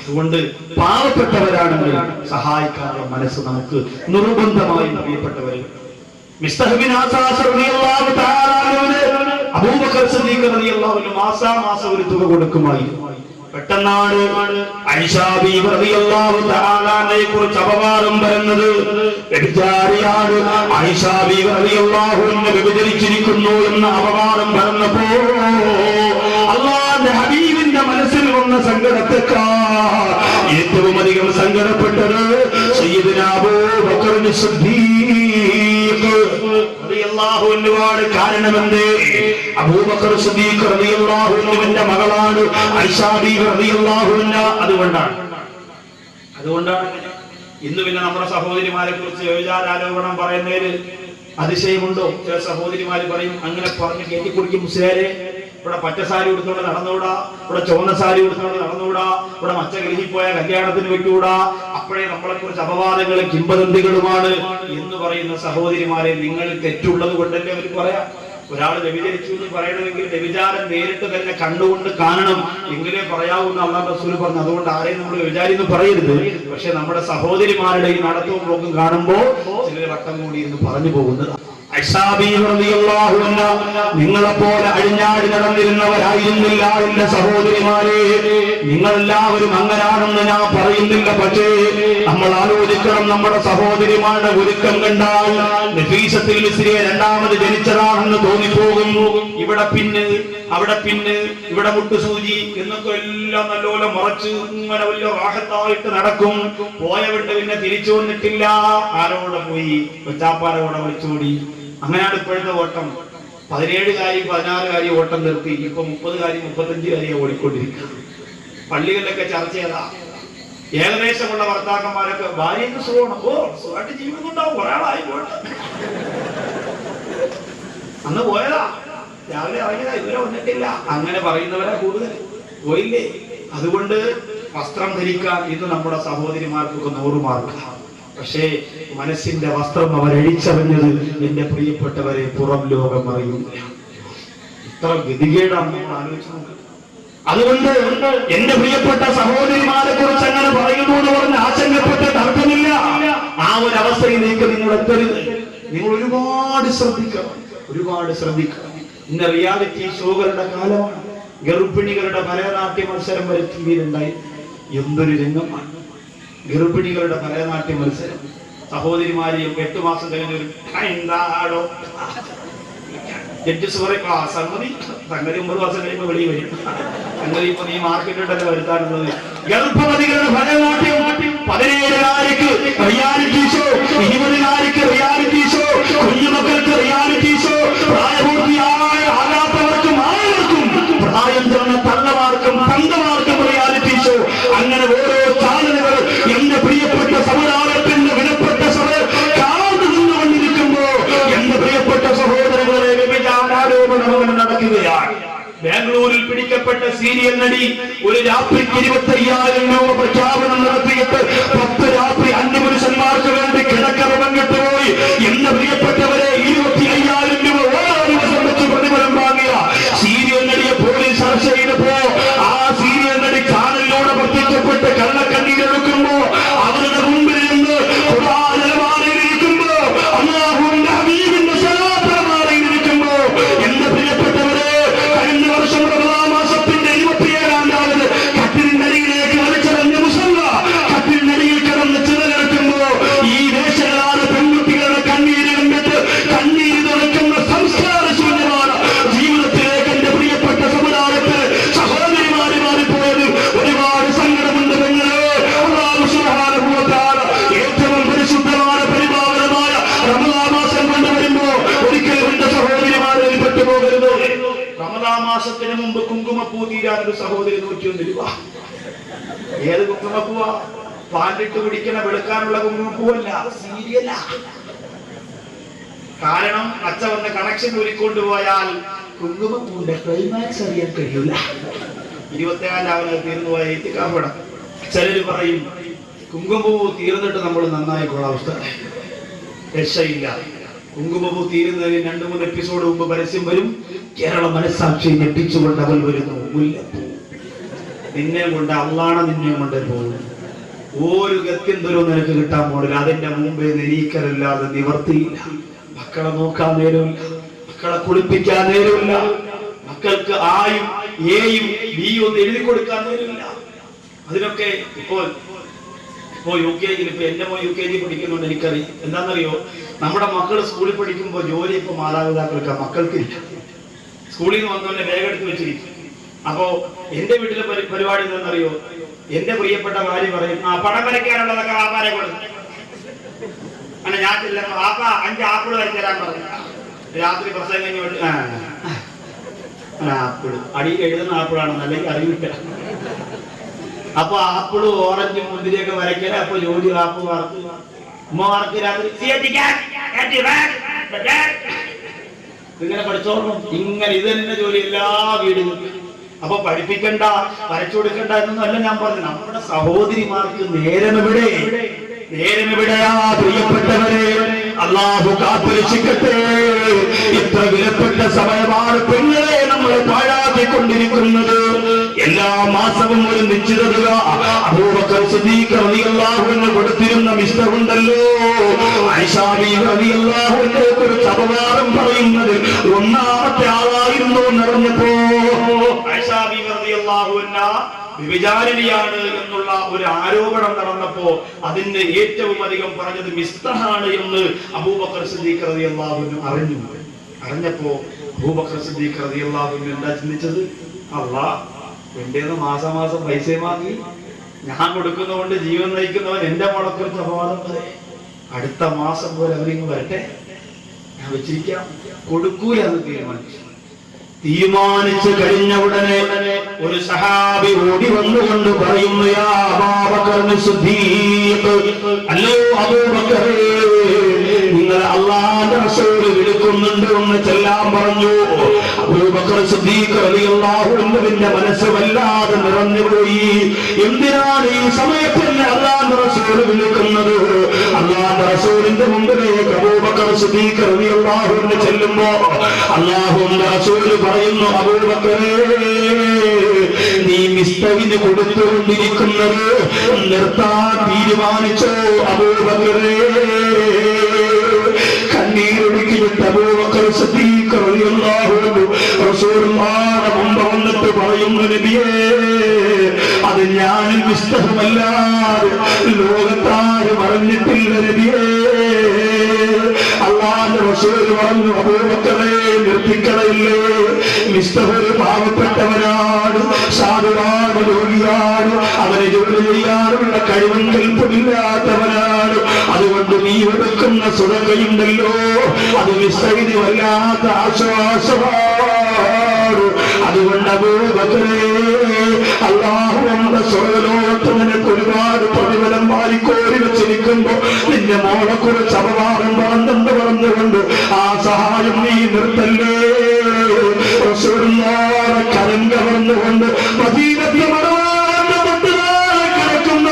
അതുകൊണ്ട് പാവപ്പെട്ടവരാണെങ്കിൽ സഹായിക്കാനുള്ള മനസ്സ് നമുക്ക് നിർബന്ധമായും പ്രിയപ്പെട്ടവർ. മിസ്തഹ് ബിൻ ആസാസ് റളിയല്ലാഹു തആല അൻഹുവിന് അബൂബക്കർ സിദ്ദീഖ് റളിയല്ലാഹു അൻഹു മാസാമാസം ഒരു തുക കൊടുക്കുമായിരുന്നു. പെട്ടെന്നാണ് ആയിഷാ ബീവി റളിയല്ലാഹു തആല അൻഹയെ കുറിച്ച് അപവാദം വരുന്നത്. വ്യഭിചാരിയാണ് ആയിഷാ ബീവി റളിയല്ലാഹു അൻഹ, വ്യഭിചരിച്ചിരിക്കുന്നു എന്ന അപവാദം പറഞ്ഞപ്പോൾ അല്ലാഹുവിന്റെ ഹബീബിന്റെ മനസ്സിൽ വന്ന സങ്കടത്തെക്കാൾ ഏറ്റവും അധികം സങ്കടപ്പെട്ടത് സയ്യിദുനാ അബൂബക്കർ സിദ്ദീഖ് റളിയല്ലാഹു അൻഹുവാണ്. കാരണമെന്തേ? അബൂബക്കർ സിദ്ദീഖ് റളിയല്ലാഹു അൻഹുവിന്റെ മകളാണ് ആയിഷാ ബീവി റളിയല്ലാഹു അൻഹ. അതുകൊണ്ടാണ് ഇന്ന് പിന്നെ നമ്മുടെ സഹോദരിമാരെ കുറിച്ച് വ്യഭിചാരാരോപണം പറയുന്നതിൽ അതിശയമുണ്ടോ? ചില സഹോദരിമാര് പറയും, അങ്ങനെ പറഞ്ഞ് കെട്ടിക്കുടിക്കും മുസ്ലിയാരെ, ഇവിടെ പച്ചസാരി ഉടുത്തോണ്ട് നടന്നുകൂടാ, ഇവിടെ ചുവന്ന സാരി ഉടുത്തോണ്ട് നടന്നുകൂടാ, ഇവിടെ മച്ച ഗൃഹി പോയ കല്യാണത്തിന് വെക്കൂടാ, അപ്പോഴേ നമ്മളെ കുറിച്ച് അപവാദങ്ങളും കിംവദന്തികളുമാണ് എന്ന് പറയുന്ന സഹോദരിമാരെ, നിങ്ങൾ തെറ്റുള്ളത് കൊണ്ടല്ലേ അവർ പറയാം. ഒരാൾ വ്യഭിചരിച്ചു എന്ന് പറയണമെങ്കിൽ വ്യഭിചാരം നേരിട്ട് തന്നെ കണ്ടുകൊണ്ട് കാണണം, എങ്കിലേ പറയാവുന്ന അല്ലാഹു റസൂൽ പറഞ്ഞു. അതുകൊണ്ട് ആരെയും നമ്മൾ വ്യഭിചാരി എന്ന് പറയരുത്. പക്ഷെ നമ്മുടെ സഹോദരിമാരുടെ ഈ നടത്തവും പോക്കും കാണുമ്പോൾ ചിലർ വട്ടം കൂടി എന്ന് പറഞ്ഞു പോകുന്നത്. നിങ്ങളെപ്പോലെ അഴിഞ്ഞാടി നടന്നിരുന്നവരായിരുന്നില്ല എന്റെ സഹോദരിമാരെ. നിങ്ങളെല്ലാവരും അങ്ങനാണെന്ന് ഞാൻ പറയുന്നില്ല. പക്ഷേ നമ്മൾ ആലോചിക്കണം, നമ്മുടെ സഹോദരിമാരുടെ ഒരുക്കം കണ്ടാൽ നഫീസത്തുൽ മിസ്രിയെ രണ്ടാമത് ജനിച്ചതാണെന്ന് തോന്നിപ്പോകുന്നു. ഇവിടെ പിന്ന്, അവിടെ പിന്ന്, ഇവിടെ മുട്ടുസൂചി എന്നൊക്കെ എല്ലാം നല്ലോണം മറച്ച് ഇങ്ങനെ വലിയ റാഹത്തായിട്ട് നടക്കും. പോയവിടെ പിന്നെ തിരിച്ചു വന്നിട്ടില്ല. ആരോടെ പോയി? കൊച്ചാപ്പാരോടെ വിളിച്ചോടി. അങ്ങനെയാണ് ഇപ്പോഴത്തെ ഓട്ടം. 17 കാര്യം 16 കാര്യം ഓട്ടം നിർത്തി. ഇപ്പൊ 30 കാര്യം 35 കാര്യം ഓടിക്കൊണ്ടിരിക്കുക. പള്ളികളിലൊക്കെ ചർച്ച ചെയ്താ ഏകദേശമുള്ള ഭർത്താക്കന്മാരൊക്കെ ഭാര്യയ്ക്ക് സുഖമാണ്, സുഖമായിട്ട് ജീവിക്കുന്നുണ്ടാവും, ഒരാളായി പോയിട്ട് അന്ന് പോയതാ, രാവിലെ ഇറങ്ങിയതാ, ഇതുവരെ വന്നിട്ടില്ല, അങ്ങനെ പറയുന്നവരാ കൂടുതൽ. പോയില്ലേ? അതുകൊണ്ട് വസ്ത്രം ധരിക്കാൻ ഇന്ന് നമ്മുടെ സഹോദരിമാർക്കൊക്കെ 100 മാർക്ക്. പക്ഷേ മനസ്സിന്റെ വസ്ത്രം അവരഴിച്ചറിഞ്ഞത് എന്റെ പ്രിയപ്പെട്ടവരെ പുറം ലോകം അറിയുന്നില്ല. ഇത്ര ഗതികേടാണ് നമ്മൾ ആലോചിച്ചത്. അതുകൊണ്ട് എന്റെ പ്രിയപ്പെട്ട സഹോദരിമാരെ കുറിച്ച് അങ്ങനെ പറയുന്നു എന്ന് പറഞ്ഞ് ആശങ്കപ്പെട്ട് അർത്ഥമില്ല. ആ ഒരു അവസ്ഥയിലേക്ക് നിങ്ങൾ എത്തരുത്. നിങ്ങൾ ഒരുപാട് ശ്രദ്ധിക്കണം, ഒരുപാട് ശ്രദ്ധിക്കണം. ഇന്ന് റിയാലിറ്റി ഷോകളുടെ കാലമാണ്. ഗർഭിണികളുടെ ഭരതനാട്യ മത്സരം വരെ ടി വിയിലുണ്ടായി. എന്തൊരു രംഗമാണ്! ഗർഭിണികളുടെ ഭരതനാട്യ മത്സരം. സഹോദരിമാരെയും 8 മാസം കഴിഞ്ഞൊരു ജഡ്ജസ് പറയും, ആ സംഗതി 9 മാസം കഴിയുമ്പോൾ വെളിയിൽ വരും. സംഗതി ഇപ്പൊ നീ മാർക്കറ്റിലൂടെ വരുത്താനുള്ളത്. ഗർഭവതികളുടെ Bharatanatyam 17 reality show, 20 reality show, കുഞ്ഞുമക്കൾക്ക് റിയാലിറ്റി ഷോ, പ്രായപൂർത്തിയായ ആകാത്തവർക്കും ആയവർക്കും, പ്രായം ചെന്ന തള്ളമാർക്കും തന്തമാർക്കും റിയാലിറ്റി ഷോ. അങ്ങനെ ഓരോ ചാനലുകൾ എന്റെ പ്രിയപ്പെട്ട സമുദായത്തിന്റെ വിലപ്പെട്ട കാർന്നു നിന്നുകൊണ്ടിരിക്കുമ്പോ എന്റെ പ്രിയപ്പെട്ട സഹോദരങ്ങളെ വ്യഭിചാരാരോപണം നടക്കുകയാണ്. ബാംഗ്ലൂരിൽ പിടിക്കപ്പെട്ട സീരിയൽ നടി ഒരു രാത്രിക്ക് 25,000 രൂപ പ്രഖ്യാപനം നടത്തിയിട്ട് 10 രാത്രി അന്യപുരുഷന്മാർക്ക് വേണ്ടി കിടക്കറ പങ്കിട്ടുപോയി. എന്റെ പ്രിയപ്പെട്ടവരെ 25,000 രൂപ ഓരോ ദിവസം വെച്ച് പ്രതിഫലം വാങ്ങിയ സീരിയൽ നടിയെ പോലീസ് അറസ്റ്റ് ചെയ്തപ്പോ ആ സീരിയൽ നടി ചാനലിലൂടെ പ്രത്യക്ഷപ്പെട്ട് കള്ളക്കണ്ണീരൊഴുക്കുമ്പോ അവരുടെ മുമ്പിൽ നിന്ന് നിലവാരയിലിരിക്കുമ്പോ അല്ലാഹുവിന്റെ ഹബീബിന്റെ സലാത്തമാറിയിരിക്കുമ്പോ എന്റെ പ്രിയപ്പെട്ടവരെ, കഴിഞ്ഞ വർഷം റമദാൻ മാസത്തിന്റെ 27-ാമത് കട്ടിലിനടിയിലേക്ക് വലിച്ചെറിഞ്ഞ മുസല്ല കട്ടിലിനടിയിൽ കിടന്ന് ചിതലെടുക്കുമ്പോ ഈ ദേശങ്ങളാണ് പെൺകുട്ടികളുടെ കണ്ണീര് കണ്ടിട്ട് കണ്ണീര് തുറക്കുന്ന സംസ്കാര ശൂന്യമാണ് ജീവിതത്തിലേക്ക് എന്റെ പ്രിയപ്പെട്ട സമുദായത്തിൽ സഹോദരിമാര് മാറിപ്പോയത്. ഒരുപാട് സങ്കടമുണ്ട്. പെങ്ങളെ, അല്ലാഹു സുബ്ഹാനഹു വ തആല ഏറ്റവും പരിശുദ്ധമായ പരിപാവനമായ റമദാൻ മാസം കൊണ്ടുവരുമ്പോ ഒരിക്കലും എന്റെ സഹോദരിമാരെ പെട്ടുപോകരുത്. റമദാൻ മാസത്തിന് മുമ്പ് കുങ്കുമപ്പൂ തീരാൻ ഒരു സഹോദരി 101 രൂപ. ഏത് കുങ്കുമപ്പൂവാ? പാലിട്ട് പിടിക്കണ വെളുക്കാനുള്ള കുങ്കുമപ്പൂവല്ല, സീരിയല. കാരണം അച്ഛ വന്ന കണക്ഷൻ ഊരിക്കൊണ്ടുപോയാൽ കുങ്കുമപ്പൂവിന്റെ ക്ലൈമാക്സ് അറിയാൻ കഴിയൂല. 27-ാമത് തീർന്നു പോയ ഇത്തിക്കാപ്പട. ചിലര് പറയും കുങ്കുമപ്പൂ തീർന്നിട്ട് നമ്മൾ നന്നായിക്കോളാം. അവസ്ഥ രക്ഷയില്ല. കുങ്കുമപ്പൂ തീരുന്നതിന് 2-3 എപ്പിസോഡ് മുമ്പ് പരസ്യം വരും. കേരള മനസ്സാക്ഷി ഞെട്ടിച്ചുകൊണ്ട് അവൾ വരുന്നു. മുല്ലപ്പൂ നിന്നെ കൊണ്ട് അള്ളാണ് നിന്നെ കൊണ്ട് പോകും. ഒരു ഗത്യന്തരോ നിനക്ക് കിട്ടാൻ പോണില്ല. അതിന്റെ മുമ്പേ നിരീക്കരല്ലാതെ നിവർത്തിയില്ല. മക്കളെ നോക്കാൻ നേരമില്ല, മക്കളെ കുളിപ്പിക്കാൻ നേരമില്ല, മക്കൾക്ക് ആയും എയും ബിയും ഒന്നും എഴുതി കൊടുക്കാൻ നേരമില്ല. അതിനൊക്കെ ഇപ്പോൾ UKG, ഇപ്പൊ എന്റെ മോൻ UKG പഠിക്കുന്നുണ്ട്. എനിക്കറിയാം എന്താണെന്നറിയോ, നമ്മുടെ മക്കൾ സ്കൂളിൽ പഠിക്കുമ്പോൾ ജോലി ഇപ്പൊ മാതാപിതാക്കൾക്ക് മക്കൾക്കില്ല. സ്കൂളിൽ നിന്ന് വന്നവന്റെ ബാഗ് എടുത്ത് വെച്ചിരിക്കും. അപ്പോ എന്റെ വീട്ടിലെ പരിപാടി എന്താണെന്നറിയോ, എന്റെ പ്രിയപ്പെട്ട ഭാര്യ പറയും, പണം വരയ്ക്കാനുള്ളതൊക്കെ വാപ്പാരെ കൊടുക്കും. അങ്ങനെ ഞാൻ ചെല്ലുമ്പോ വാപ്പ 5 ആപ്പിൾ വരച്ചു പറഞ്ഞു. രാത്രി പ്രസംഗം കഴിഞ്ഞോട്ട് ആപ്പിൾ അടി എഴുതുന്ന ആപ്പിളാണെന്ന് അല്ലെങ്കിൽ അറിയില്ല. അപ്പൊ ആപ്പിളും ഓറഞ്ചും മുന്തിരിയൊക്കെ വരയ്ക്കല. അപ്പൊ ജോലി ആപ്പ് വാർത്ത് ഉമ്മ വാർക്ക് രാത്രി ഇങ്ങനെ പഠിച്ചോളണം. ഇങ്ങനെ ഇത് തന്നെ ജോലി എല്ലാ വീടുകളും. അപ്പൊ പഠിപ്പിക്കണ്ട, വരച്ചു കൊടുക്കണ്ട എന്നൊന്നും അല്ല ഞാൻ പറഞ്ഞു. നമ്മുടെ സഹോദരിമാർക്ക് നേരമെവിടെയാ പ്രിയപ്പെട്ടവരെ? അല്ലാഹു കാത്തുരക്ഷിക്കട്ടെ. ഇത്ര വിലപ്പെട്ട സമയമാണ് പെണ്ണുകളെ നമ്മൾ പാഴാക്കിക്കൊണ്ടിരിക്കുന്നത്. എല്ലാ മാസവും ഒരു നിശ്ചിത തുക അബൂബക്കർ സിദ്ദീഖ് റളിയല്ലാഹു അൻഹു കൊടുത്തിരുന്ന മിസ്തറുണ്ടല്ലോ. ആയിഷാ ബീവി റളിയല്ലാഹു അൻഹയെ കുറിച്ച് അപവാദം പറയുന്നത് ഒന്നാമത്തെ ആളായിരുന്നു എന്നറിഞ്ഞപ്പോ ആയിഷാ ബീവി റളിയല്ലാഹു അൻഹ വിചാരണയാണ് എന്നുള്ള ഒരു ആരോപണം നടന്നപ്പോ അതിന്റെ ഏറ്റവും അധികം പറഞ്ഞത് മിസ്തഹാണ് എന്ന് അബൂബക്കർ സിദ്ദീഖ് റളിയല്ലാഹു അൻഹു അറിഞ്ഞപ്പോ അബൂബക്കർ സിദ്ദീഖ് റളിയല്ലാഹു അൻഹു എന്താ ചിന്തിച്ചത്? അല്ലാഹ് എന്റേന്ന് മാസം പൈസ വാങ്ങി ഞാൻ കൊടുക്കുന്നതുകൊണ്ട് ജീവൻ നയിക്കുന്നവൻ എന്റെ മോളെക്കുറിച്ച് അപവാദം പറയും. അടുത്ത മാസം പോലെ അവരിങ്ങ് വരട്ടെ, ഞാൻ വെച്ചിരിക്കാം, കൊടുക്കൂല എന്ന് തീരുമാനിച്ചു കഴിഞ്ഞ ഉടനെ ഒരു സഹാബി ഓടി വന്നുകൊണ്ട് പറയുന്നു, യാ അബൂബക്കർ സിദ്ദീഖ്, അല്ലോ അബൂബക്കറേ, നിങ്ങളെ അല്ലാഹുവിന്റെ റസൂൽ വിളിക്കുന്നുണ്ട് എന്ന് ചെല്ലാൻ പറഞ്ഞു. അബൂബക്കർ സിദ്ദീഖ് റളിയല്ലാഹു അൻഹുവിന്റെ മനസ്സ് വല്ലാതെ നിറഞ്ഞുപോയി. എന്തിനാണ് ഈ സമയത്ത് എന്നെ അല്ലാഹുവിന്റെ റസൂൽ വിളിക്കുന്നത്? അല്ലാഹുവിന്റെ റസൂലിന്റെ മുമ്പിലേക്ക് അബൂബക്കർ സിദ്ദീഖ് റളിയല്ലാഹു അൻഹു ചെല്ലുമ്പോ അല്ലാഹുവിന്റെ റസൂൽ പറയുന്നു, അബൂബക്കറേ, നീ മിസ്തവിന് കൊടുത്തുകൊണ്ടിരിക്കുന്നത് നിർത്താൻ തീരുമാനിച്ചോ? അബൂബക്കറേ, കണ്ണീരൊഴുക്കിവിട്ട് അബൂബക്കർ സിദ്ദീഖ് റളിയല്ലാഹു അൻഹു റസൂലുള്ളാഹിന്റെ മുമ്പ് വന്നിട്ട് പറയുന്നു, നബിയേ, അത് ഞാൻ മിസ്തഹമല്ലാതെ ലോകത്താരും അറിഞ്ഞിട്ടില്ല നബിയേ. അല്ലാഹുവിന്റെ റസൂൽ പറഞ്ഞു, അബൂബക്കറേ, നിർത്തിക്കളയില്ലേ, മിസ്തഹ് ഒരു പാവപ്പെട്ടവനാണ്, സാധുവാണ്, രോഗിയാണ്, അവനെ ജോലി ചെയ്യാനുള്ള കഴിവും കൽപ്പമില്ലാത്തവനാണ്. അതുകൊണ്ട് നീ എടുക്കുന്ന സുരകയുണ്ടല്ലോ, അത് മിസ്തഹിന് വല്ലാത്ത ആശ്വാസമാണ്. അതുകൊണ്ട് അബൂബക്കറേ, അല്ലാഹു നമ്മുടെ സ്വർഗ്ഗലോകത്ത് നിനക്ക് ഒരുപാട് പ്രതിഫലം വാരിക്കോരി വെച്ചിരിക്കുമ്പോ നിന്റെ മോളെ കുറിച്ച് അപവാദം പറഞ്ഞുകൊണ്ട് ആ സഹായം നീ നിർത്തല്ലേ. റസൂലുള്ളാഹിയുടെ കരം കവർന്നുകൊണ്ട് മദീനത്തെ മണവാളന്റെ തൊട്ടുതാഴെ കിടക്കുന്ന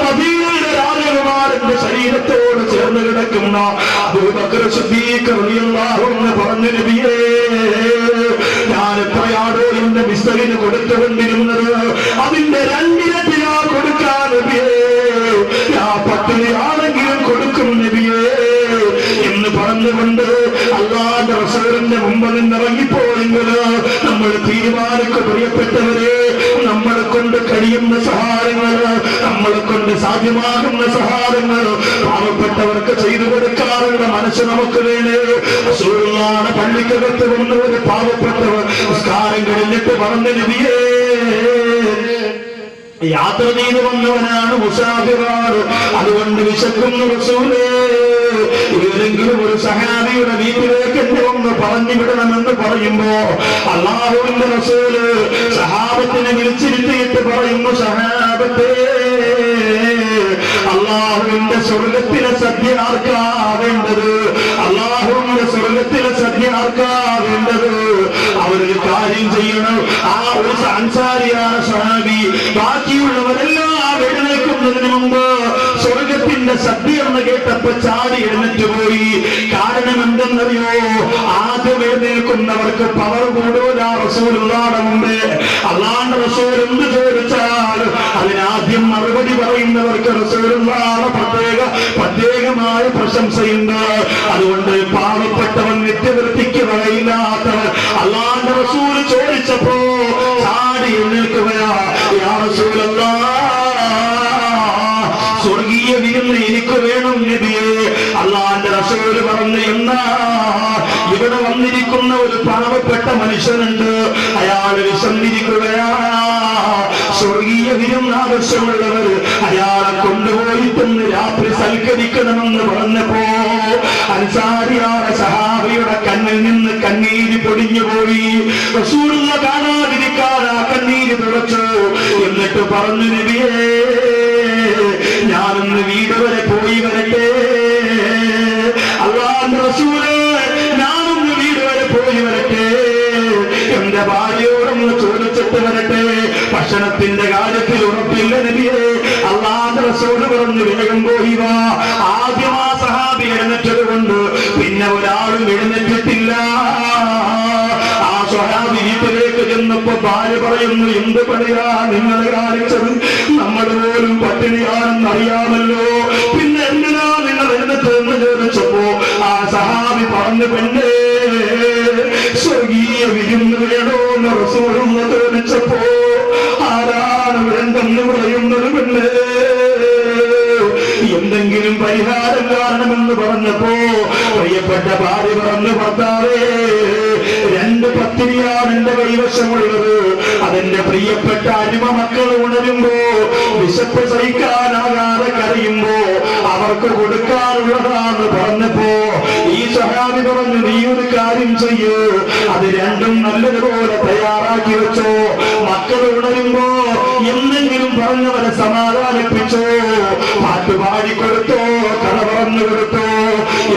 മദീനയിലെ രാജകുമാരന്റെ ശരീരത്തോട് ചേർന്ന് കിടക്കുന്ന അബൂബക്കർ സിദ്ദീഖ് റളിയല്ലാഹു അൻഹു പറഞ്ഞു, നബിയേ, ഞാൻ എത്രയാണോ എന്റെ മിസ്തഹിന് കൊടുത്തുകൊണ്ടിരുന്നത് അതിന്റെ 2 ഇരട്ടിയാ കൊടുക്കാൻ നബിയേ. ഞാൻ പട്ടിണിയാണെങ്കിലും കൊടുക്കും നബിയേ എന്ന് പറഞ്ഞുകൊണ്ട് അല്ലാഹുവിന്റെ റസൂലിന്റെ മുമ്പിൽ നിന്നിറങ്ങിപ്പോയെങ്കിൽ നമ്മൾ തീരുമാനിക്കും, പ്രിയപ്പെട്ടവരെ, നമ്മളെ കൊണ്ട് കഴിയുന്ന സഹായങ്ങൾ, നമ്മളെ കൊണ്ട് സാധ്യമാകുന്ന സഹായങ്ങൾ പാവപ്പെട്ടവർക്ക് ചെയ്തു കൊടുക്കാറുള്ള മനസ്സ് നമുക്ക് വേണേ. റസൂലുള്ളാഹിയുടെ പള്ളിക്കകത്ത് വന്ന ഒരു പാവപ്പെട്ടവർ നിസ്കാരം കഴിഞ്ഞിട്ട് പറഞ്ഞു, നബിയേ, യാത്ര ചെയ്തു വന്നവനാണ്, മുസാഫിറാണ്, അതുകൊണ്ട് വിശക്കുന്നു റസൂലേ, ഏതെങ്കിലും ഒരു സഹാബിയുടെ വീട്ടിലേക്ക് എന്നെ ഒന്ന് പറഞ്ഞു വിടണമെന്ന് പറയുമ്പോ അല്ലാഹുവിന്റെ റസൂല് സഹാബത്തിനെ വിളിച്ചിരുത്തിയിട്ട് പറയുന്നു, സഹാബത്തേ, അല്ലാഹുവിന്റെ സ്വർഗത്തിലെ സദ്യ ആർക്കാ വേണ്ടത്? അല്ലാഹുവിന്റെ സ്വർഗത്തിലെ സദ്യ ആർക്കാ വേണ്ടത്? അവരൊരു കാര്യം ചെയ്യണം. ആ ഒരു അൻസാരിയാണ് സഹാബി. ബാക്കിയുള്ളവരെല്ലാം എഴുന്നേൽക്കുന്നതിന് മുമ്പ് സ്വർഗത്തിന്റെ റസൂലിന്റെ സദ്യ എന്ന് കേട്ടപ്പോ ചാടി എഴുന്നേറ്റ് പോയി. കാരണം എന്തെന്നറിയോ? ആദ്യം എഴുന്നേൽക്കുന്നവർക്ക് പവർ കൂടൂല. റസൂലുള്ളാഹിയുടെ മുമ്പേ അല്ലാഹുവിന്റെ റസൂൽ എന്ത് ചോദിച്ചാൽ അതിനാദ്യം മറുപടി പറയുന്നവർക്ക് റസൂലുള്ളാഹിയുടെ പ്രത്യേകമായ പ്രശംസയുണ്ട്. അതുകൊണ്ട് പാവപ്പെട്ടവൻ നിത്യവൃത്തിക്ക് വകയില്ലാത്തവൻ അല്ലാഹുവിന്റെ റസൂൽ ചോദിച്ചപ്പോ ചാടി എഴുന്നേൽക്കുകയാ. യാ റസൂലല്ലാഹ്, സ്വർഗീയ വിരുന്ന് എനിക്ക് വേണം നബിയേ. അല്ലാഹുവിന്റെ റസൂൽ പറഞ്ഞു, എന്നാ ഇവിടെ വന്നിരിക്കുന്ന ഒരു പാവപ്പെട്ട മനുഷ്യനുണ്ട്, അയാൾ വിശന്നിരിക്കുകയാ. സ്വർഗീയ വിരുന്ന് ആവശ്യമുള്ളവർ അയാളെ കൊണ്ടുപോയിട്ടെന്ന് രാത്രി സൽക്കരിക്കണമെന്ന് പറഞ്ഞപ്പോ അൻസാരിയായ സഹാബിയുടെ കണ്ണിൽ നിന്ന് കണ്ണീര് പൊടിഞ്ഞുപോയി. റസൂലുള്ള കാണാതിരിക്കാൻ ആ കണ്ണീര് തുടച്ചു. എന്നിട്ട് പറഞ്ഞു, നബിയേ, ഞാനൊന്ന് വീട് വരെ പോയി വരട്ടെ. അല്ലാഹുവിന്റെ റസൂലേ, ഞാനൊന്ന് വീട് വരെ പോയി വരട്ടെ, എന്റെ ഭാര്യയോടൊന്ന് ചോദിച്ചിട്ട് വരട്ടെ. ഭക്ഷണത്തിന്റെ കാര്യത്തിൽ ഉറപ്പില്ല നബിയേ. അല്ലാഹുവിന്റെ റസൂൽ പറഞ്ഞു, വേഗം പോയി വാ. ആദ്യം ആ സഹാബി എഴുന്നേറ്റത് കൊണ്ട് പിന്നെ ഒരാളും എഴുന്നേറ്റിട്ടില്ല. ആ സ്വഹാബി വീട്ടിലേക്ക് ചെന്നപ്പോ ഭാര്യ പറയുന്നു, എന്ത് പണിയാ നിങ്ങൾ കാണിച്ചത്? നമ്മൾ പോലും പട്ടിണിയാണെന്ന് അറിയാമല്ലോ, പിന്നെ എന്തിനാ നിങ്ങൾ എഴുന്നേറ്റതെന്ന് ചോദിച്ചപ്പോ ആ സഹാബി പറഞ്ഞു, പെണ്ണേ, സ്വർഗീയ വിരുന്ന് വേണോന്ന് റസൂലുള്ള ചോദിച്ചപ്പോ ആരാണ് വേണ്ടെന്ന് പറയുന്നത്? പെണ്ണേ, എന്തെങ്കിലും പരിഹാരം കാണണമെന്ന് പറഞ്ഞപ്പോ പ്രിയപ്പെട്ട ഭാര്യ പറഞ്ഞു, ഭർത്താവേ, 2 പത്തിരിയാണ് എന്റെ കൈവശമുള്ളത്. അതെന്റെ പ്രിയപ്പെട്ട അടിമ മക്കൾ ഉണരുമ്പോ വിശപ്പ് സഹിക്കാനാകാതെ കരയുമ്പോ അവർക്ക് കൊടുക്കാനുള്ളതാന്ന് പറഞ്ഞപ്പോ ഈ സഹാബി പറഞ്ഞു, നീ ഒരു കാര്യം ചെയ്യൂ, അത് രണ്ടും നല്ലതുപോലെ തയ്യാറാക്കി വെച്ചോ. മക്കൾ ഉണരുമ്പോ എന്തെങ്കിലും പറഞ്ഞവരെ സമാധാനിപ്പിച്ചോ, പാട്ട് പാടിക്കൊടുത്തോ, കഥ പറഞ്ഞു കൊടുത്തോ.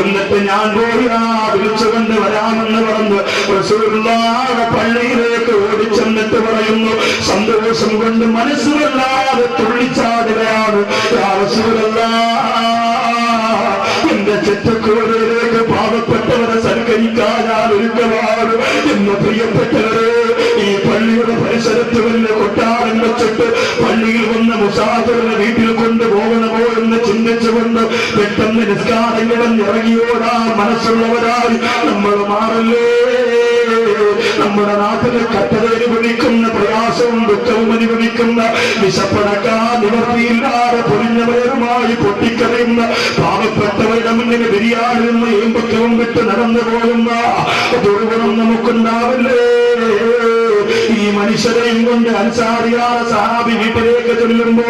എന്നിട്ട് ഞാൻ പോയി വിളിച്ചുകൊണ്ട് വരാമെന്ന് പറഞ്ഞു റസൂലുള്ളാഹിയുടെ പള്ളിയിലേക്ക് ഓടിച്ചെന്നിട്ട് പറയുന്നു, സന്തോഷം കൊണ്ട് മനസ്സുവല്ലാതെ തുള്ളിച്ചാടുകയാണ്. യാ റസൂലല്ലാഹ്, എന്റെ ചെറ്റക്കൂടിലേക്ക് പാവപ്പെട്ടവരെ സൽക്കരിക്കാൻ ഞാൻ ഒരുക്കമാണ്. എന്ന് പ്രിയപ്പെട്ടവരെ, ഈ പള്ളിയുടെ പരിസരത്ത് വല്ല കൊട്ടാരം വെച്ചിട്ട് പള്ളിയിൽ വന്ന മുസാഫിറിനെ വീട്ടിൽ കൊണ്ടുപോകണമോ എന്ന് ചിന്തിച്ചുകൊണ്ട് പെട്ടെന്ന് നിസ്കാരങ്ങളും ഇറങ്ങിയോടാ മനസ്സുള്ളവരായി നമ്മൾ മാറല്ലേ. നമ്മുടെ നാട്ടിലെ കട്ടതയിൽ വിളിക്കുന്ന പ്രയാസവും ദുഃഖവും അനുഭവിക്കുന്ന വിശപ്പടക്കാൻ നിവർത്തിയില്ലാതെ പൊരിഞ്ഞവരുമായി പൊട്ടിക്കറിയുന്ന പാവപ്പെട്ടവരുടെ മുന്നിൽ ബിരിയാണി നിന്ന് ഏമ്പക്കവും വിട്ട് നടന്നു പോകുന്ന ദുർഗുണം നമുക്കുണ്ടാവില്ലേ. ഈ മനുഷ്യരെയും കൊണ്ട് അൻസാരിയായ സഹാബി വീട്ടിലേക്ക് ചെല്ലുമ്പോ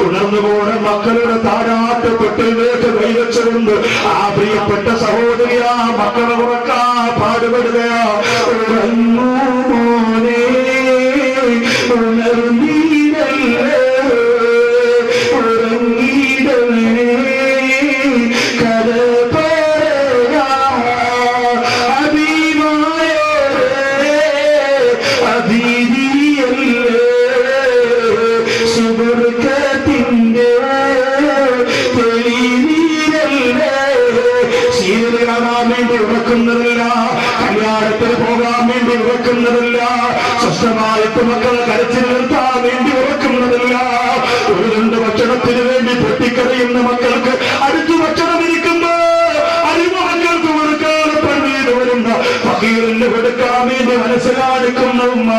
ഉണർന്നുപോയ മക്കളുടെ താരാട്ട് പെട്ടിലേക്ക് കൈവച്ചുകൊണ്ട് ആ പ്രിയപ്പെട്ട സഹോദരി ആ മക്കളെ ഉറക്കാ പാടുപെടുകയാ. ഉണർന്നൂനെ ഉണർന്നീരല്ലേ ഉറങ്ങീടലേ കഥ പറയാ അഭിമാനേ അതിഥിയല്ലേ സുബർക്കത്തിന്റെ തെളിനീരല്ലേ. സീരിയൽ കാണാൻ വേണ്ടി ഉറക്കുന്നതല്ല, കല്യാണത്തിന് പോകാൻ വേണ്ടി ഉറക്കുന്നതല്ല, സ്വസ്ഥമായിട്ട് മക്കളെ കരച്ചിൽ നിർത്താൻ വേണ്ടി ഉറക്കുന്നതല്ല. ഒരു 2 ഭക്ഷണത്തിന് വേണ്ടി പൊട്ടിക്കറിയുന്ന മക്കൾക്ക് അടുത്ത് ഭക്ഷണം ഇരിക്കുമ്പോ അരിമ മക്കൾക്ക് കൊടുക്കാതെ പള്ളിയിൽ വരുന്ന ഫക്കീറിന് കൊടുക്കാൻ വേണ്ടി മനസ്സിലാടുക്കുന്ന ഉമ്മ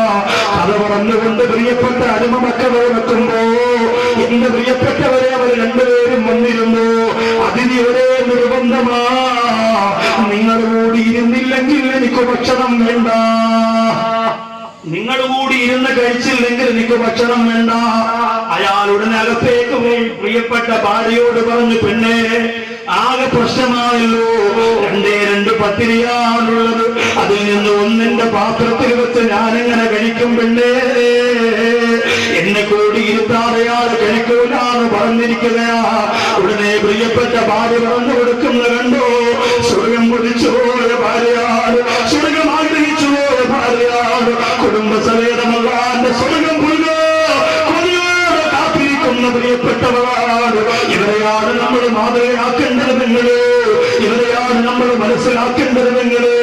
കഥ പറഞ്ഞുകൊണ്ട് പ്രിയപ്പെട്ട അടിമ മക്കളെ വെക്കുമ്പോ എന്റെ പ്രിയപ്പെട്ടവരെ അവർ 2 പേരും വന്നിരുന്നു. അതിന് ഒരേ നിർബന്ധമാ, നിങ്ങൾ കൂടി ഇരുന്നില്ലെങ്കിൽ എനിക്ക് ഭക്ഷണം വേണ്ട, നിങ്ങൾ കൂടി ഇരുന്ന് കഴിച്ചില്ലെങ്കിൽ എനിക്ക് ഭക്ഷണം വേണ്ട. അയാൾ ഉടനെ അകത്തേക്ക് പോയി പ്രിയപ്പെട്ട ഭാര്യയോട് പറഞ്ഞു, പെണ്ണേ, ആകെ പ്രശ്നമായല്ലോ, 2 പത്തിരിയാണുള്ളത്, അതിൽ നിന്ന് ഒന്നിന്റെ പാത്രത്തിൽ വെച്ച് ഞാനെങ്ങനെ കഴിക്കും പെണ്ണേ? എന്നെ കൂടി ഇരുത്താറയാള് കഴിക്കൂലാന്ന് പറഞ്ഞിരിക്കുകയാ. ഉടനെ പ്രിയപ്പെട്ട ഭാര്യ പറഞ്ഞു കൊടുക്കുന്ന കണ്ടോ, സ്വർഗം കുതിച്ചുപോയ ഭാര്യയാണ്, സ്വർഗം ആഗ്രഹിച്ചുപോയ ഭാര്യയാണ്, കുടുംബസമേതമല്ലാന്റെ സ്വർഗം കൊതിയോടെ കാത്തിരിക്കുന്ന പ്രിയപ്പെട്ടവരാണ്. ഇവരെയാണ് നമ്മൾ മാതൃകയാക്കേണ്ടത്. നിങ്ങള് ഇവരെയാണ് നമ്മൾ മനസ്സിലാക്കേണ്ടത്. നിങ്ങള്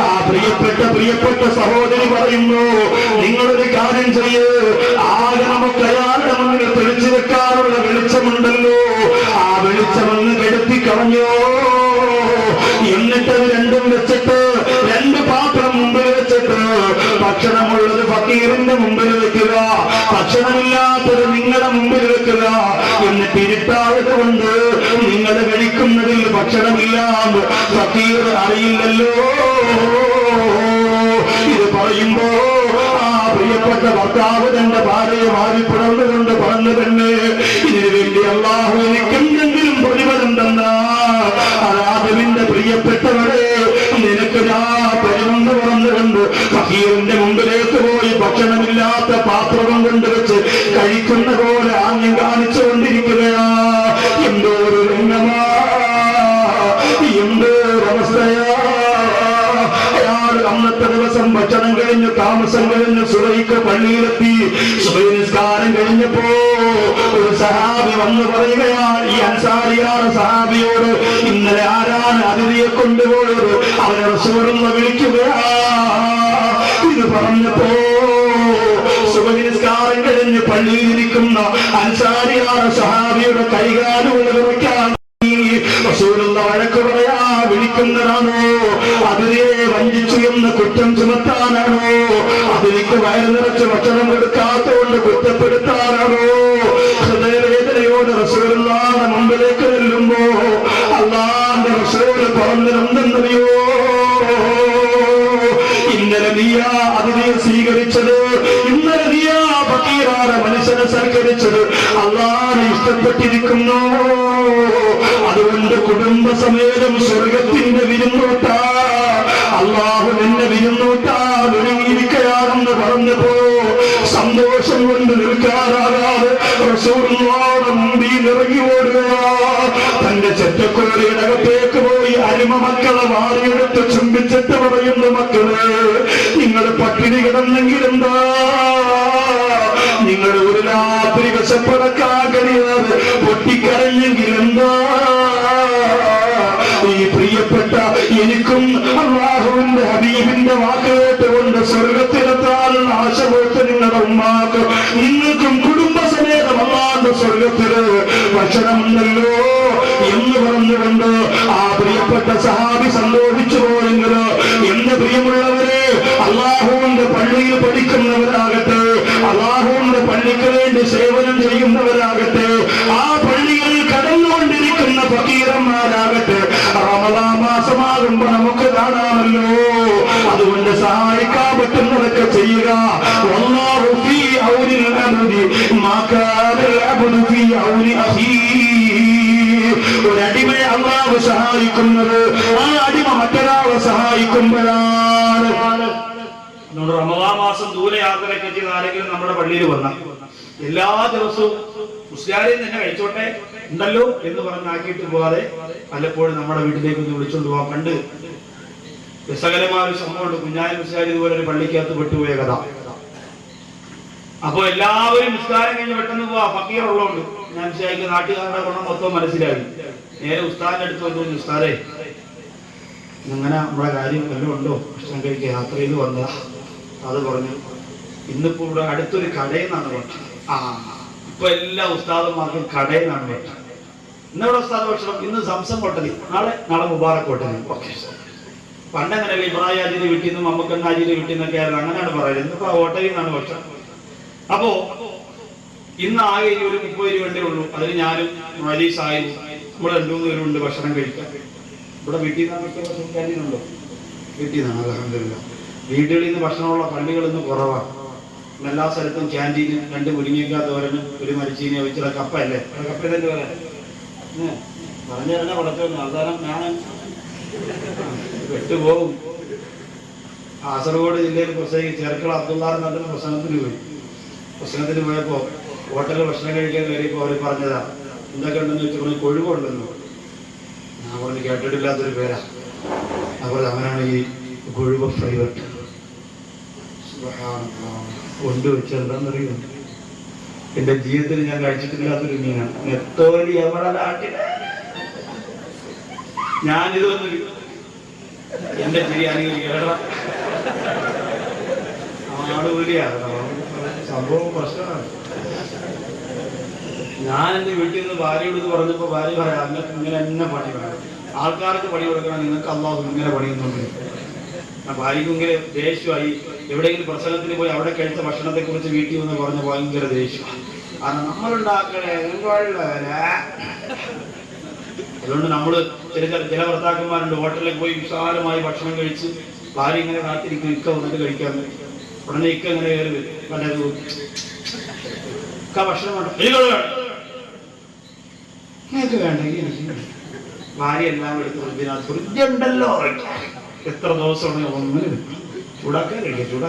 ആ പ്രിയപ്പെട്ട സഹോദരി പറയുന്നു, നിങ്ങളൊരു കാര്യം ചെയ്യ്, ആകെ നമുക്ക് അയാളുടെ മുന്നിൽ തെളിച്ചു വെക്കാനുള്ള വെളിച്ചമുണ്ടല്ലോ, ആ വെളിച്ചമൊന്ന് കെടുത്തി കളഞ്ഞോ. എന്നിട്ട് രണ്ടും വെച്ചിട്ട്, രണ്ട് പാത്രം മുമ്പിൽ വെച്ചിട്ട്, ഭക്ഷണമുള്ളത് ഫക്കീറിന്റെ മുമ്പിൽ വെക്കുക, ഭക്ഷണമില്ലാത്തത് നിങ്ങളുടെ മുമ്പിൽ വെക്കുക. എന്നിട്ട് ഇരുട്ടായത് കൊണ്ട് നിങ്ങൾ കഴിക്കുന്നതിൽ ഭക്ഷണമില്ലാന്ന് ഫക്കീർ അറിയില്ലല്ലോ. ഇത് പറയുമ്പോ ആ പ്രിയപ്പെട്ട ഭർത്താവ് തന്റെ ഭാര്യയെ മാറിപ്പിടർന്നുകൊണ്ട് പറഞ്ഞു, തന്നെ ഇതിനു വേണ്ടി അള്ളാഹു എനിക്ക് എന്തെങ്കിലും പ്രതിഫലം തന്നാ അതാദവിന്റെ പ്രിയപ്പെട്ടവരെ നിനക്ക് ഞാൻ പരിമന്ന് പറഞ്ഞുകൊണ്ട് ഫക്കീറിന്റെ മുമ്പിലേക്ക് പോയി ഭക്ഷണമില്ലാത്ത പാത്രം കൊണ്ടുവച്ച് കഴിക്കുന്ന പോലെ ആംഗ്യം കാണിച്ചുകൊണ്ടിരിക്കുകയാ. എന്തോ ഒരു രംഗമാ, എന്തോ ഒരവസ്ഥയാ. അയാൾ അന്നത്തെ ദിവസം ഭക്ഷണം കഴിഞ്ഞ് താമസം കഴിഞ്ഞ് സുബഹിക്ക് പള്ളിയിലെത്തി. സുബഹി നിസ്കാരം കഴിഞ്ഞപ്പോ ഒരു സഹാബി വന്ന് പറയുകയാണ്, ഈ അൻസാരിയാണ് സഹാബിയോട്, ഇന്നലെ ആരാണ് അതിഥിയെ കൊണ്ടുപോയത്, അവനെ റസൂലുള്ളാഹി വിളിക്കുകയാ. ഇത് പറഞ്ഞപ്പോ സുബഹി നിസ്കാരം കഴിഞ്ഞ് പള്ളിയിലിരിക്കുന്ന അൻസാരിയാണ് സഹാബിയുടെ കൈകാലുകൾ വിറയ്ക്കാൻ റസൂലുള്ളാഹി വഴക്ക് പറയാ, വിളിക്കുന്നതാണോ, അതിഥിയെ വഞ്ചിച്ചു എന്ന് കുറ്റം ചുമത്താനാണോ, അതിലേക്ക് വയറ് നിറച്ച് ഭക്ഷണം കൊടുക്കാത്തതുകൊണ്ട് കുറ്റപ്പെടുത്താനാണോ? ഹൃദയവേദനയോട് റസൂലുള്ളാഹിയുടെ മുമ്പിലേക്ക് ചെല്ലുമ്പോ അല്ലാഹുവിന്റെ റസൂൽ പറഞ്ഞതെന്തെന്നറിയോ? ഇന്നലെ നീയാ അതിനെ സ്വീകരിച്ചത്, ഇന്നലെ നീയാ ഫക്കീറായ മനുഷ്യനെ സൽക്കരിച്ചത് അല്ലാഹുവിനെ ഇഷ്ടപ്പെട്ടിരിക്കുന്നു. അതുകൊണ്ട് കുടുംബസമേതം സ്വർഗത്തിന്റെ വിരുന്നൂട്ടാ, അല്ലാഹു നിന്നെ വിരുന്നൂട്ടാൻ ഒരുങ്ങിയിരിക്കുകയാണെന്ന് പറഞ്ഞപ്പോ സന്തോഷം കൊണ്ട് നിൽക്കാനാകാതെ റസൂലുള്ളാഹിയുടെ മുമ്പിൽ ഇറങ്ങി ഓടുകയാ. തന്റെ ചെറ്റക്കുരയുടെ അകത്തേക്ക് പോയി അരുമ മക്കളെ വാരിയെടുത്ത് ചുംബിച്ചിട്ട് പറയുന്നു, മക്കള് നിങ്ങൾ പട്ടിണി കിടന്നെങ്കിലെന്താ, നിങ്ങൾ ഒരു രാത്രി വിശപ്പടക്കാൻ കഴിയാതെ പൊട്ടിക്കരഞ്ഞെങ്കിലെന്താ, ഈ പ്രിയപ്പെട്ട എനിക്കും അല്ലാഹുവിന്റെ ഹബീബിന്റെ വാക്ക് കേട്ടുകൊണ്ട് സ്വർഗത്തിലെത്താനുള്ള ആശ പോയിട്ട് നിങ്ങളുടെ ഉമ്മാക്ക് നിങ്ങൾക്കും കുടുംബസമേതം അല്ലാഹുവിന്റെ സ്വർഗത്തില് ഭക്ഷണമുണ്ടല്ലോ എന്ന് പറഞ്ഞുകൊണ്ട് ആ പ്രിയപ്പെട്ട സഹാബി സന്തോഷിച്ചു പോയെങ്കില്, എന്റെ പ്രിയമുള്ളവരെ, അല്ലാഹുവിന്റെ പള്ളിയിൽ പഠിക്കുന്നവരാകട്ടെ, അല്ലാഹുവിന്റെ പള്ളിക്ക് വേണ്ടി സേവനം ചെയ്യുന്നവരാകട്ടെ, ആ പള്ളികളിൽ കടന്നുകൊണ്ടിരിക്കുന്ന ഫക്കീറന്മാരാകട്ടെ, റമദാൻ മാസമാകുമ്പോ നമുക്ക് കാണാമല്ലോ. അതുകൊണ്ട് സഹായിക്കാൻ പറ്റുന്നതൊക്കെ ചെയ്യുക. വല്ലാഹു ഫീ ഔനിൽ അബ്ദി മാ കാനൽ അബ്ദു ഫീ ഔനി അഖീഹി. ഒരു അടിമയെ അല്ലാഹു സഹായിക്കുന്നത് ആ അടിമ മറ്റൊരാളെ സഹായിക്കുമ്പോഴാണ്. റമദാൻ മാസം ദൂരയാത്രയൊക്കെ ചെയ്ത് ആരെങ്കിലും നമ്മുടെ പള്ളിയിൽ വന്ന എല്ലാ ദിവസവും മുസ്ലിം തന്നെ കഴിച്ചോട്ടെ ഉണ്ടല്ലോ എന്ന് പറഞ്ഞാക്കിയിട്ട് പോകാതെ പലപ്പോഴും നമ്മുടെ വീട്ടിലേക്ക് ഒന്ന് വിളിച്ചോണ്ട് പോകാൻ. പണ്ട് രസകരമായ ഒരു സംഭവമുണ്ട്. കുഞ്ഞാലി മുസ്ലിം ഇതുപോലെ ഒരു പള്ളിക്കകത്ത് പെട്ടുപോയ കഥ. അപ്പൊ എല്ലാവരും നിസ്കാരം കഴിഞ്ഞ് പെട്ടെന്ന് പോവാ, ഫക്കീർ ഉള്ളതുകൊണ്ട്. ഞാൻ മുസ്ലിം നാട്ടുകാരുടെ ഗുണം മൊത്തം മനസ്സിലായി. നേരെ ഉസ്താദിന്റെ അടുത്ത് വന്നു, ഉസ്താദേ അങ്ങനെ നമ്മുടെ കാര്യം വല്ലതും ഉണ്ടോ, ഭക്ഷണം കഴിക്കാൻ യാത്ര ചെയ്ത് വന്നതാ. അത് പറഞ്ഞു, ഇന്നിപ്പോ ഇവിടെ അടുത്തൊരു കടയിൽ നിന്നാണ് ഭക്ഷണം. ഇപ്പൊ എല്ലാ ഉസ്താദന്മാർക്കും കടയിൽ നിന്നാണ് ഭക്ഷണം. ഇന്നിവിടെ ഉസ്താദ് ഭക്ഷണം, ഇന്ന് സംസം ഹോട്ടലിൽ, നാളെ മുബാറക് ഹോട്ടലിൽ. ഓക്കെ. പണ്ടങ്ങനല്ലേ ഇബ്രാഹിം ഹാജിയുടെ വീട്ടിൽ നിന്നും മമ്മക്കണ്ണ ഹാജിയുടെ വീട്ടിൽ നിന്നൊക്കെ ആയിരുന്നു, അങ്ങനെയാണ് പറയുന്നത്. ഇന്നിപ്പോ ഹോട്ടലിൽ നിന്നാണ് ഭക്ഷണം. അപ്പോ ഇന്ന് ആകെ ഒരു 30 രൂപ ഉള്ളൂ. അതിന് ഞാനും വലിയ സാഹിബ് നമ്മൾ 2-3 പേരുണ്ട് ഭക്ഷണം കഴിക്കാൻ. ഇവിടെ വീട്ടിൽ നിന്നുണ്ടോ? വീട്ടിൽ നിന്നാണ്. അൽഹംദുലില്ലാഹ്. വീടുകളിൽ നിന്ന് ഭക്ഷണമുള്ള പള്ളികളിൽ നിന്ന് കുറവാണ്. എല്ലാ സ്ഥലത്തും ക്യാൻറ്റീനും 2 മുരിങ്ങയ്ക്ക തോരനും ഒരു മരിച്ചീനി വെച്ചുള്ള കപ്പ അല്ലേ, കപ്പ തന്നെ പറയാം. പറഞ്ഞു തന്നെ വളർത്തുന്നു. അവസാനം ഞാൻ പെട്ടുപോകും. കാസർഗോഡ് ജില്ലയിൽ പ്രത്യേകിച്ച് ചേർക്കള അബ്ദുള്ളാഹ് നടന്ന പ്രസംഗത്തിന് പോയി. പ്രസംഗത്തിന് പോയപ്പോ ഹോട്ടലിൽ ഭക്ഷണം കഴിക്കാൻ കയറിയപ്പോ അവർ പറഞ്ഞതാ, എന്തൊക്കെ ഉണ്ടെന്ന് വെച്ചാൽ കൊഴുവുണ്ടെന്ന്. ഞാൻ പറഞ്ഞ് കേട്ടിട്ടില്ലാത്തൊരു പേരാ. അപ്പോൾ അങ്ങനെയാണ് ഈ കൊഴുവ ഫ്രൈവറ്റ് കൊണ്ടുവെച്ച് എന്താണെന്നറിയുന്നു. എന്റെ ജീവിതത്തിൽ ഞാൻ കഴിച്ചിട്ടില്ലാത്തൊരു മീനാണ്. നെത്തോലി എവിടെ നാട്ടില് ഞാനിതൊന്നും എന്റെ ചിരിയാണെങ്കിൽ കേരള ആടുകൂലിയാണ് സംഭവം പ്രശ്നമാണ്. ഞാൻ എന്റെ വീട്ടിൽ നിന്ന് ഭാര്യയോട് പറഞ്ഞപ്പോ ഭാര്യ പറയാം, നിങ്ങൾക്ക് ഇങ്ങനെ തന്നെ പണി വേണം, ആൾക്കാർക്ക് പണി കൊടുക്കണം, നിങ്ങൾക്ക് അള്ളാഹു ഇങ്ങനെ പണിയുന്നുണ്ട്. ഭാര്യയ്ക്ക് ഇങ്ങനെ ദേഷ്യമായി. എവിടെയെങ്കിലും പ്രസംഗത്തിന് പോയി അവിടെ കഴിച്ച ഭക്ഷണത്തെ കുറിച്ച് വീട്ടിൽ വന്ന് പറഞ്ഞ ഭയങ്കര ദേഷ്യമാണ്. കാരണം നമ്മളുണ്ടാക്കണേ. അതുകൊണ്ട് നമ്മള് ചില ഭർത്താക്കന്മാരുണ്ട്, ഹോട്ടലിൽ പോയി വിശാലമായി ഭക്ഷണം കഴിച്ച് ഭാര്യ ഇങ്ങനെ കാത്തിരിക്കും, ഇക്ക വന്നിട്ട് കഴിക്കാൻ. ഉടനെ ഇക്ക ഇങ്ങനെ കയറി വരും, പലത് ഭക്ഷണം നിങ്ങൾക്ക് വേണ്ടെങ്കിൽ ഭാര്യ എല്ലാം എടുത്ത് ഫ്രിഡ്ജിനകത്ത് ഫ്രിഡ്ജ് ഉണ്ടല്ലോ, എത്ര ദിവസമാണ് ഒന്നിനും ചൂടാക്കാൻ കഴിക്കുക.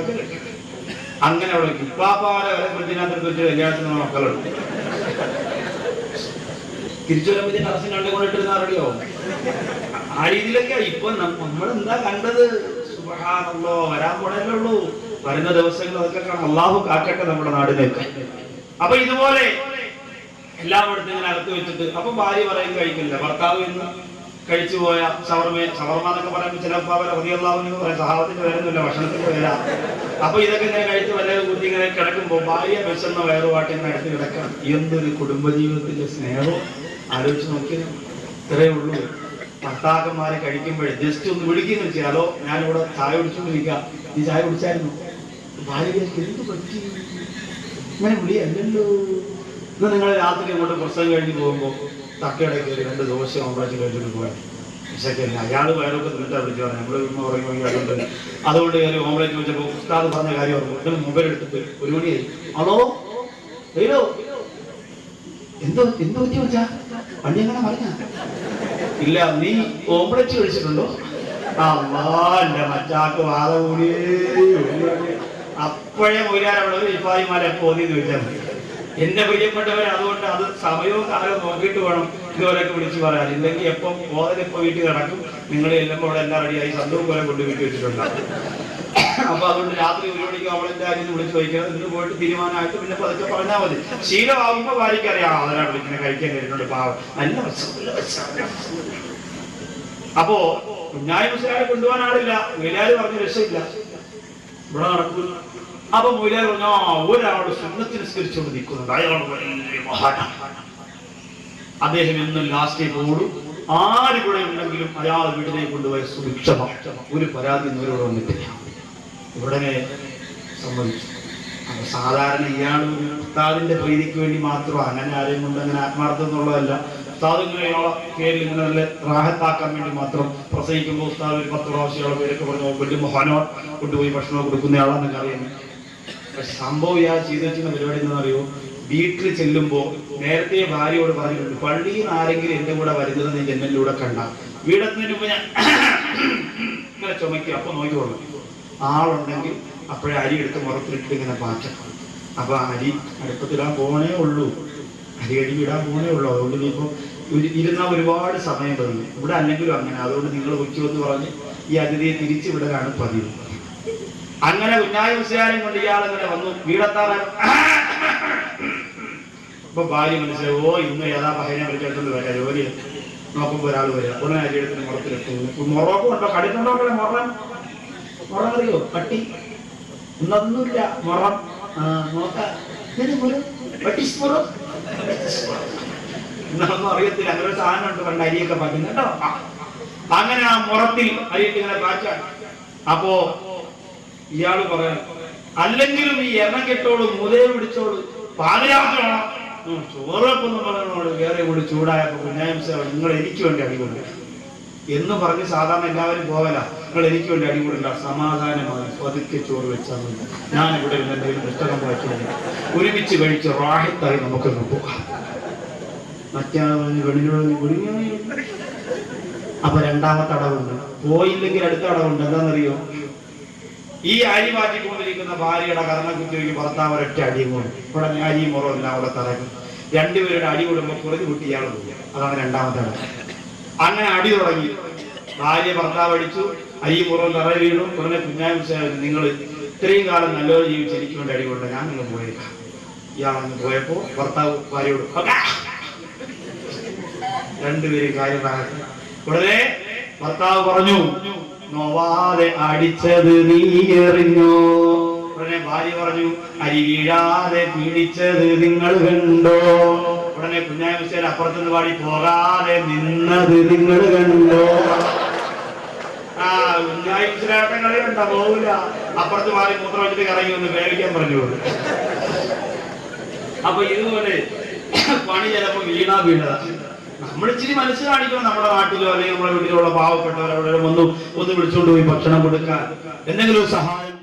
അങ്ങനെ അവിടെ ഇപ്പാപ്പാരെ വരെ ഫ്രിഡ്ജിനകത്ത് വെച്ച് കല്യാണത്തിന് മക്കളുണ്ട്. തിരിച്ചു വരുമ്പോൾ ഇതിന്റെ അറസിന് കണ്ടുകൊണ്ടിട്ടിരുന്ന റെഡിയാവും. ആ രീതിയിലൊക്കെ ഇപ്പൊ നമ്മളെന്താ കണ്ടത്? സുബ്ഹാനല്ലാഹ്, വരാൻ പോണല്ലേ ഉള്ളൂ. വരുന്ന ദിവസങ്ങൾ അതൊക്കെ കാണാം. അള്ളാഹു കാക്കട്ടെ നമ്മുടെ നാടിലേക്ക്. അപ്പൊ ഇതുപോലെ എല്ലായിടത്തും ഇങ്ങനെ അകത്ത് വെച്ചിട്ട് അപ്പൊ ഭാര്യ പറയും കഴിക്കില്ല. ഭർത്താവ് ഇന്ന് കഴിച്ചു പോയ ഷവർമ എന്നൊക്കെ പറയുമ്പോൾ ചിലപ്പോൾ അവരെ റളിയല്ലാഹു പറയാം, സഹാബത്തിന്റെ പേരൊന്നുമില്ല, ഭക്ഷണത്തിന്റെ പേരാ. അപ്പൊ ഇതൊക്കെ ഇങ്ങനെ കഴിച്ച് വല്ല കുത്തി ഇങ്ങനെ കിടക്കുമ്പോൾ ഭാര്യ വിശന്ന വയറുപാട്ടി ഇങ്ങനെ അടുത്ത് കിടക്കാം. എന്തൊരു കുടുംബജീവിതത്തിന്റെ സ്നേഹവും ആലോചിച്ച് നോക്കിയാൽ ഇത്രയേ ഉള്ളൂ. ഭർത്താക്കന്മാരെ കഴിക്കുമ്പോഴേ ജസ്റ്റ് ഒന്ന് വിളിക്കുന്നു വെച്ചാലോ, ഞാനിവിടെ ചായ കുടിച്ചുകൊണ്ടിരിക്കാം, നീ ചായ കുടിച്ചായിരുന്നു? ഭാര്യ എന്ത് പറ്റി ഇങ്ങനെ വിളിയല്ലോ. ഇന്ന് നിങ്ങൾ രാത്രി അങ്ങോട്ട് പ്രസവം കഴിഞ്ഞ് പോകുമ്പോൾ തക്കയുടെ കയറി 2 ദോശ ഓംപ്ലേറ്റ് കഴിച്ചിട്ട് പോയാൽ വിശക്കല്ല. അയാൾ വയറൊക്കെ തിന്നിട്ടാ വിളിച്ചു പറഞ്ഞു, നമ്മൾ ഉറങ്ങി. അതുകൊണ്ട് കയറി ഓംപ്ലേറ്റ് വെച്ചപ്പോൾ ഉസ്താദ് പറഞ്ഞ കാര്യം ഓർമ്മ. മൊബൈൽ എടുത്തിട്ട് 1 മണിയായി. ഹലോ ഹലോ, എന്തോ പറ്റി വെച്ചാ വണ്ടി അങ്ങനെ പറഞ്ഞ? ഇല്ല, നീ ഓംപ്ലേറ്റ് കഴിച്ചിട്ടുണ്ടോ? എന്റെ മറ്റാക്ക് വാദ കൂടിയേ. അപ്പോഴേ മൊയിലാരവിടെ ഇപ്പായിമാരെ പോന്നിന്ന് ചോദിച്ചാൽ മതി. എന്റെ പ്രിയപ്പെട്ടവരെ, അതുകൊണ്ട് അത് സമയവും കാലവും നോക്കിയിട്ട് വേണം ഇതുപോലെയൊക്കെ വിളിച്ച് പറയാൻ. ഇല്ലെങ്കിൽ എപ്പം ബോധനിപ്പോ വീട്ടിൽ കിടക്കും, നിങ്ങൾ ചെല്ലുമ്പോൾ അവിടെ എല്ലാം റെഡിയായി സന്തവും പോലെ കൊണ്ട് വീട്ടിൽ വെച്ചിട്ടുണ്ടാകും. അപ്പൊ അതുകൊണ്ട് രാത്രി 1 മണിക്ക് അവളെന്റെ കാര്യം വിളിച്ച് ചോദിക്കണം. ഇന്ന് പോയിട്ട് തീരുമാനമായിട്ട് പിന്നെ പതുക്കെ പറഞ്ഞാൽ മതി. ശീലമാകുമ്പോ ഭാര്യയ്ക്കറിയാം, അതിനാണ് വിളിക്കുന്നത്, കഴിക്കാൻ കഴിഞ്ഞിട്ടുണ്ട്, പാവം നല്ല അപ്പോ കുഞ്ഞായി മുസ്ലിയാരെ കൊണ്ടുപോകാൻ ആളില്ല. വീലാര് പറഞ്ഞ രക്ഷയില്ല, ഇവിടെ നടക്കൂല. അപ്പൊ മൊയിലാർ പറഞ്ഞു, ഒരാള് സുന്നത്ത് നിസ്കരിച്ചുകൊണ്ട് നിൽക്കുന്നുണ്ട്, അയാൾ വലിയ മഹാനാണ്, അദ്ദേഹം എന്നും ലാസ്റ്റ് പോടും, ആര് കൂടെ ഉണ്ടെങ്കിലും അയാൾ വീട്ടിലേക്ക് കൊണ്ടുപോയ സുഭിക്ഷമ, ഒരു പരാതി ഇവരോട് വന്നിട്ടില്ല. ഉടനെ സമ്മതിച്ചു. അപ്പൊ സാധാരണ ഇയാൾ ഉസ്താദിന്റെ പ്രീതിക്ക് വേണ്ടി മാത്രം, അങ്ങനെ ആരെയും കൊണ്ട് അങ്ങനെ ആത്മാർത്ഥം എന്നുള്ളതല്ല. ഉസ്താദ് ഇങ്ങനെ പേരിൽ ഇങ്ങനെ നല്ല റാഹത്താക്കാൻ വേണ്ടി മാത്രം പ്രസംഗിക്കുമ്പോൾ ഉസ്താദ് ഒരു 10 പ്രാവശ്യം പേരൊക്കെ പറഞ്ഞു വലിയ മഹാനോ കൊണ്ടുപോയി ഭക്ഷണം കൊടുക്കുന്നയാളാന്നൊക്കെ അറിയുന്നു. പക്ഷെ സംഭവം ഇയാൾ ചെയ്തു വെച്ചിരുന്ന പരിപാടി എന്താണെന്നറിയോ? വീട്ടിൽ ചെല്ലുമ്പോ നേരത്തെ ഭാര്യയോട് പറഞ്ഞിട്ടുണ്ട്, പള്ളിയിൽ നിന്ന് ആരെങ്കിലും എന്റെ കൂടെ വരുന്നത് നീ ജനലിലൂടെ കണ്ട, വീടെത്തുന്നതിന് മുമ്പ് ഞാൻ ഇങ്ങനെ ചുമയ്ക്കും, അപ്പൊ നോക്കിക്കോളൂ. ആളുണ്ടെങ്കിൽ അപ്പോഴേ അരി എടുത്ത് മുറത്തിലിട്ട് ഇങ്ങനെ പാറ്റം. അപ്പൊ അരി അടുപ്പത്തിടാൻ പോണേ ഉള്ളൂ, അരി കഴുകി ഇടാൻ പോണേ ഉള്ളൂ. അതുകൊണ്ട് നീ ഇപ്പൊ ഇരുന്ന ഒരുപാട് സമയം കഴിഞ്ഞു. ഇവിടെ അല്ലെങ്കിലും അങ്ങനെ. അതുകൊണ്ട് നിങ്ങൾ ഉച്ചവെന്ന് പറഞ്ഞ് ഈ അതിഥിയെ തിരിച്ചു വിടലാണ് പതിവ്. അങ്ങനെ കുഞ്ഞായ മുസ്ലിയാരെയും കൊണ്ട് ഇയാളെങ്ങനെ വന്നു. വീടെത്താറായി. ഇപ്പൊ ഭാര്യ മനസ്സിലായി, ഓ ഇന്ന് ഏതാ പഹനെ വിളിച്ചെടുത്തോണ്ട് വരാം, ജോലി നോക്കുമ്പോ ഒരാൾ വരാം. ഉടനെ അരി എടുത്ത് മുറത്തിലിട്ടു. മൊറോക്കും ഉണ്ടോ? കടിട്ടുണ്ടോക്കളെ മുറം അറിയോ? പട്ടി ഒന്നൊന്നുമില്ല, മുറം നോക്കാം എന്നൊന്നും അറിയത്തില്ല. അങ്ങനെ ഒരു സാധനം ഉണ്ട്, പണ്ട് അരിയൊക്കെ പാറ്റുന്നു കേട്ടോ. അങ്ങനെ ആ മുറത്തിൽ അരിയിട്ട് ഇങ്ങനെ പാറ്റാണ്. അപ്പോ ഇയാള് പറയാം, അല്ലെങ്കിലും ഈ എണ്ണ കെട്ടോളൂ, മുതയെ പിടിച്ചോളൂ, പാതിരാക്കണം, ചോറൊക്കൊന്നും പറഞ്ഞോളൂ, വേറെ കൂടി ചൂടായപ്പോ കുഞ്ഞാംശ നിങ്ങൾ എനിക്ക് വേണ്ടി അടികൊണ്ട് എന്ന് പറഞ്ഞ് സാധാരണ എല്ലാവരും പോകല. നിങ്ങൾ എനിക്ക് വേണ്ടി അടികൊണ്ടില്ല, സമാധാനമായി പതുക്കെ ചോറ് വെച്ചാൽ മതി, ഞാൻ ഇവിടെ എന്തെങ്കിലും പുസ്തകം വായിക്കുന്നത്, ഒരുമിച്ച് കഴിച്ച് റാഹത്തായി നമുക്കൊന്ന് പോകാം. മറ്റേ അപ്പൊ 2ാമത്തെ അടവുണ്ട്. പോയില്ലെങ്കിൽ അടുത്ത അടവുണ്ട്. എന്താണെന്നറിയോ? ഈ അരി മാറ്റിക്കൊണ്ടിരിക്കുന്ന ഭാര്യയുടെ കർണക്കുറ്റിക്ക് ഭർത്താവ് ഒരൊറ്റ അടിയും കൊണ്ട് ഇവിടെ അരിയും മുറവും എല്ലാം അവിടെ തറക്കും. 2 പേരുടെ അടി കൂടുമ്പോൾ കുറഞ്ഞു കുട്ടി ഇയാൾ പോകും. അതാണ് 2ാമത്തെ അടവ്. അങ്ങനെ അടി തുടങ്ങി. ഭാര്യ ഭർത്താവ് അടിച്ചു, അരി മുറവും തറ വീണു. ഉടനെ കുഞ്ഞായ നിങ്ങൾ ഇത്രയും കാലം നല്ലൊരു ജീവിച്ച് എനിക്ക് വേണ്ടി അടി കൊണ്ട് ഞാൻ നിങ്ങൾ പോയേക്കാം, ഇയാളങ്ങ് പോയപ്പോ ഭർത്താവ് ഭാര്യയോട് രണ്ടുപേരും കാര്യം പറയട്ടെ. ഉടനെ ഭർത്താവ് പറഞ്ഞു, നോവാതെ അടിച്ചത് നീ എറിഞ്ഞോ? ഉടനെ ഭാര്യ പറഞ്ഞു, അരി വീഴാതെ പീഡിച്ചത് നിങ്ങൾ കണ്ടോ? ഉടനെ കുഞ്ഞാമിശേൽ അപ്പുറത്തുനിന്ന് പാടി, പോകാതെ നിന്നത് നിങ്ങൾ കണ്ടോ? കുഞ്ഞാമിശേലാട്ടം കളി കണ്ട പോവില്ല. അപ്പുറത്ത് മാറി മൂത്രം വെച്ചിട്ട് കറങ്ങി ഒന്ന് വേവിക്കാൻ പറഞ്ഞു. അപ്പൊ ഇതുപോലെ പണി ചിലപ്പോ വീണതാ. നമ്മൾ ഇച്ചിരി മനസ്സ് കാണിക്കണം. നമ്മുടെ നാട്ടിലോ അല്ലെങ്കിൽ നമ്മുടെ വീട്ടിലുള്ള പാവപ്പെട്ടവരവിടെ ഒന്ന് വിളിച്ചുകൊണ്ട് പോയി ഭക്ഷണം കൊടുക്കാൻ, എന്തെങ്കിലും സഹായം